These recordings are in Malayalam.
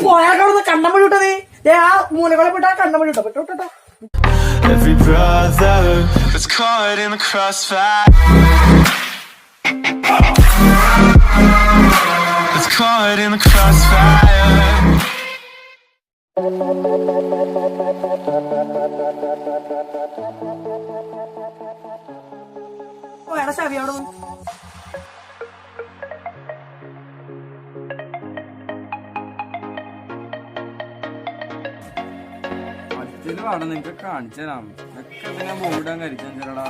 പോയാൽ കണ്ടം വഴി വിട്ടത് ആ മൂലകളെ വിട്ടാ കണ്ടം വഴി വിട്ടോ വിട്ടോ. Every brother that's caught in the crossfire, that's caught in the crossfire. പോയാ ചവി അവിടെ വേണം നിനക്ക് കാണിച്ചു തരാം. ഒക്കെ ഞാൻ മൂടാൻ കരിച്ചാടാ.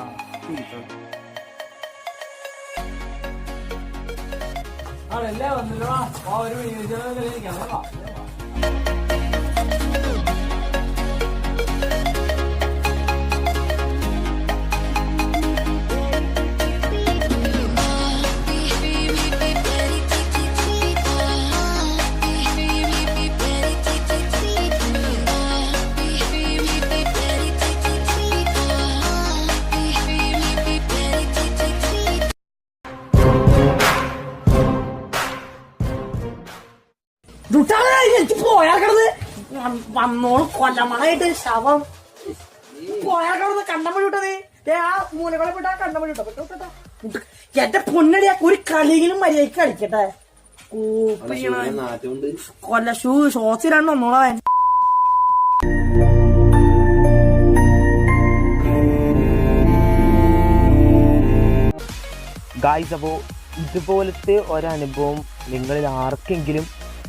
ആളല്ലേ വന്നല്ലോ. ആ ഒരു വീഡിയോ എനിക്ക് പോയാൽ കിടന്ന് വന്നോളൂ കൊല്ലമണായിട്ട് ശവം. പോയാൽ കിടന്ന് കണ്ടം വഴി വിട്ടത് ആ മൂലകളെ വിട്ടാ കണ്ടം വഴി വിട്ടോ വിട്ടോ. എന്റെ പൊന്നടിയാ ഒരു കളിയെങ്കിലും മര്യാദക്ക് കളിക്കട്ടെ. കൊല്ല ഷോസിലാണ് ഒന്നോളാൻ. ഗായ്സ്, അപ്പോൾ ഇതുപോലത്തെ ഒരനുഭവം നിങ്ങളിൽ ആർക്കെങ്കിലും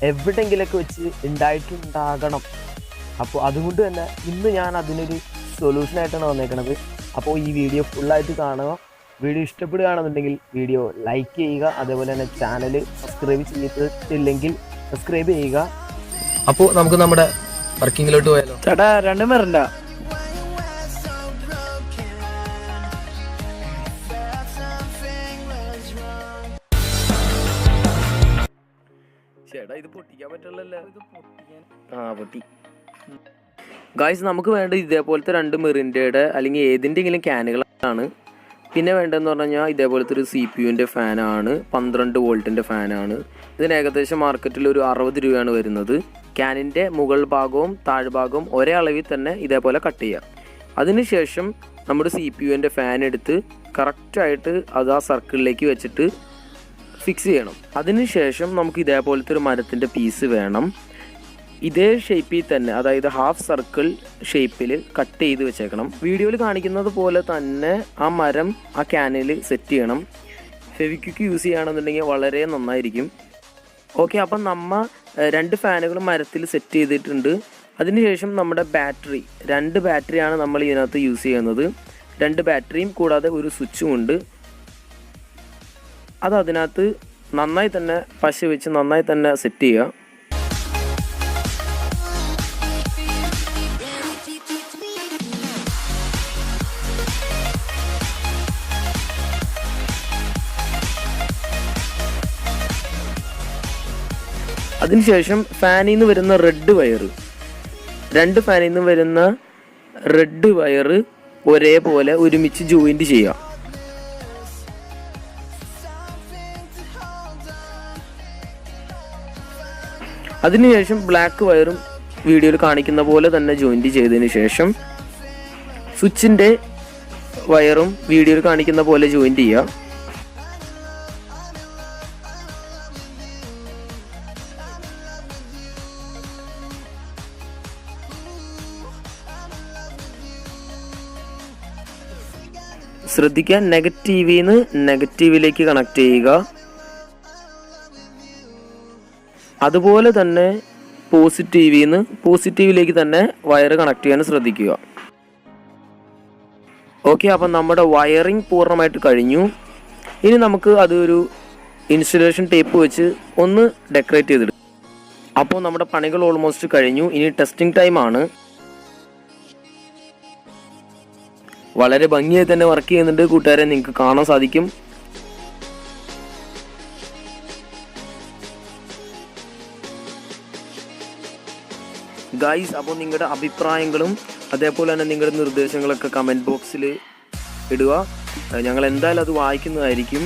എവിടെയെങ്കിലൊക്കെ വെച്ച് ഉണ്ടായിട്ടുണ്ടാകണം. അപ്പോൾ അതുകൊണ്ട് തന്നെ ഇന്ന് ഞാൻ അതിനൊരു സൊല്യൂഷനായിട്ടാണ് വന്നേക്കണത്. അപ്പോൾ ഈ വീഡിയോ ഫുള്ളായിട്ട് കാണുക. വീഡിയോ ഇഷ്ടപ്പെടുകയാണെന്നുണ്ടെങ്കിൽ വീഡിയോ ലൈക്ക് ചെയ്യുക. അതേപോലെ തന്നെ ചാനൽ സബ്സ്ക്രൈബ് ചെയ്തിട്ടില്ലെങ്കിൽ സബ്സ്ക്രൈബ് ചെയ്യുക. അപ്പോൾ നമുക്ക് നമ്മുടെ വർക്കിങ്ങിലോട്ട് പോയാലോ? ചേട്ടാ രണ്ടും വരണ്ട. ചേട്ടാ ഇത് പൊട്ടിക്കാൻ പറ്റുള്ളല്ലോ. പൊട്ടി. ഗായ്സ്, നമുക്ക് വേണ്ടത് ഇതേപോലത്തെ 2 മിറിൻ്റെയുടെ അല്ലെങ്കിൽ ഏതിൻ്റെങ്കിലും ക്യാനുകളാണ്. പിന്നെ വേണ്ടതെന്ന് പറഞ്ഞു കഴിഞ്ഞാൽ ഇതേപോലത്തെ ഒരു CPU ഫാനാണ്. 12 വോൾട്ടിൻ്റെ ഫാനാണ്. ഇതിന് ഏകദേശം മാർക്കറ്റിൽ ഒരു 60 രൂപയാണ് വരുന്നത്. ക്യാനിൻ്റെ മുകൾ ഭാഗവും താഴ്ഭാഗവും ഒരേ അളവിൽ തന്നെ ഇതേപോലെ കട്ട് ചെയ്യുക. അതിനുശേഷം നമ്മുടെ CPU ഫാൻ എടുത്ത് കറക്റ്റായിട്ട് അത് ആ സർക്കിളിലേക്ക് വെച്ചിട്ട് ഫിക്സ് ചെയ്യണം. അതിനുശേഷം നമുക്ക് ഇതേപോലത്തെ ഒരു മരത്തിൻ്റെ പീസ് വേണം. ഇതേ ഷേപ്പിൽ തന്നെ, അതായത് ഹാഫ് സർക്കിൾ ഷേപ്പിൽ കട്ട് ചെയ്ത് വെച്ചേക്കണം. വീഡിയോയിൽ കാണിക്കുന്നത് പോലെ തന്നെ ആ മരം ആ ക്യാനിൽ സെറ്റ് ചെയ്യണം. ഫെവിക്വിക്ക് യൂസ് ചെയ്യുകയാണെന്നുണ്ടെങ്കിൽ വളരെ നന്നായിരിക്കും. ഓക്കെ, അപ്പം നമ്മൾ 2 ഫാനുകൾ മരത്തിൽ സെറ്റ് ചെയ്തിട്ടുണ്ട്. അതിനുശേഷം നമ്മുടെ ബാറ്ററി 2 ബാറ്ററിയാണ് നമ്മൾ ഇതിനകത്ത് യൂസ് ചെയ്യുന്നത്. 2 ബാറ്ററിയും കൂടാതെ ഒരു സ്വിച്ചും ഉണ്ട്. അത് അതിനകത്ത് നന്നായി തന്നെ പശ വെച്ച് നന്നായി തന്നെ സെറ്റ് ചെയ്യുക. അതിനുശേഷം ഫാനിൽ നിന്ന് വരുന്ന റെഡ് വയറ്, 2 ഫാനിൽ നിന്ന് വരുന്ന റെഡ് വയറ് ഒരേപോലെ ഒരുമിച്ച് ജോയിൻറ്റ് ചെയ്യുക. അതിനുശേഷം ബ്ലാക്ക് വയറും വീഡിയോയിൽ കാണിക്കുന്ന പോലെ തന്നെ ജോയിൻറ്റ് ചെയ്തതിന് ശേഷം സ്വിച്ചിൻ്റെ വയറും വീഡിയോയിൽ കാണിക്കുന്ന പോലെ ജോയിൻറ്റ് ചെയ്യുക. ശ്രദ്ധിക്കുക, നെഗറ്റീവിൽ നിന്ന് നെഗറ്റീവിലേക്ക് കണക്ട് ചെയ്യുക. അതുപോലെ തന്നെ പോസിറ്റീവിൽ നിന്ന് പോസിറ്റീവിലേക്ക് തന്നെ വയർ കണക്ട് ചെയ്യാൻ ശ്രദ്ധിക്കുക. ഓക്കെ, അപ്പം നമ്മുടെ വയറിംഗ് പൂർണ്ണമായിട്ട് കഴിഞ്ഞു. ഇനി നമുക്ക് അതൊരു ഇൻസുലേഷൻ ടേപ്പ് വെച്ച് ഒന്ന് ഡെക്കറേറ്റ് ചെയ്തിടും. അപ്പോൾ നമ്മുടെ പണികൾ ഓൾമോസ്റ്റ് കഴിഞ്ഞു. ഇനി ടെസ്റ്റിംഗ് ടൈമാണ്. വളരെ ഭംഗിയായി തന്നെ വർക്ക് ചെയ്യുന്നുണ്ട് കൂട്ടുകാരെ, നിങ്ങൾക്ക് കാണാൻ സാധിക്കും. ഗൈസ്, അപ്പോൾ നിങ്ങളുടെ അഭിപ്രായങ്ങളും അതേപോലെ തന്നെ നിങ്ങളുടെ നിർദ്ദേശങ്ങളൊക്കെ കമൻറ്റ് ബോക്സിൽ ഇടുക. ഞങ്ങൾ എന്തായാലും അത് വായിക്കുന്നതായിരിക്കും.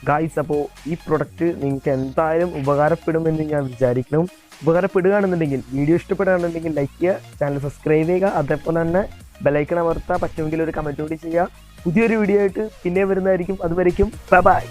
ഗായ്സ്, അപ്പോൾ ഈ പ്രൊഡക്റ്റ് നിങ്ങൾക്ക് എന്തായാലും ഉപകാരപ്പെടുമെന്ന് ഞാൻ വിചാരിക്കണം. ഉപകാരപ്പെടുകയാണെന്നുണ്ടെങ്കിൽ, വീഡിയോ ഇഷ്ടപ്പെടുകയാണെന്നുണ്ടെങ്കിൽ ലൈക്ക് ചെയ്യുക, ചാനൽ സബ്സ്ക്രൈബ് ചെയ്യുക, അതേപോലെ തന്നെ ബെലൈക്കൺ അമർത്തുക, പറ്റുമെങ്കിൽ ഒരു കമൻറ്റ് കൂടി ചെയ്യുക. പുതിയൊരു വീഡിയോ ആയിട്ട് പിന്നെ വരുന്നതായിരിക്കും. അതുവരയ്ക്കും ബൈ.